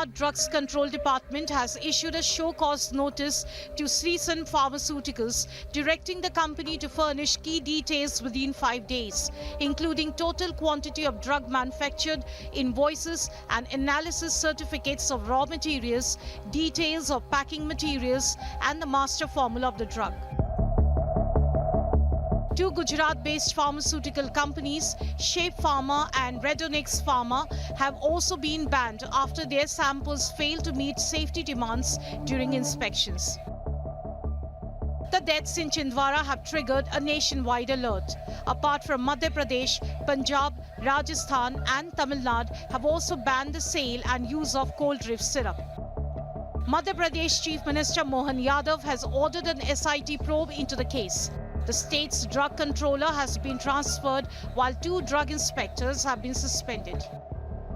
Gujarat Drugs Control Department has issued a show cause notice to Srisan Pharmaceuticals, directing the company to furnish key details within 5 days, including total quantity of drug manufactured, invoices and analysis certificates of raw materials, details of packing materials and the master formula of the drug. Two Gujarat-based pharmaceutical companies, Shape Pharma and Redonix Pharma, have also been banned after their samples failed to meet safety demands during inspections. The deaths in Chhindwara have triggered a nationwide alert. Apart from Madhya Pradesh, Punjab, Rajasthan and Tamil Nadu have also banned the sale and use of cold reef syrup. Madhya Pradesh Chief Minister Mohan Yadav has ordered an SIT probe into the case. The state's drug controller has been transferred while 2 drug inspectors have been suspended.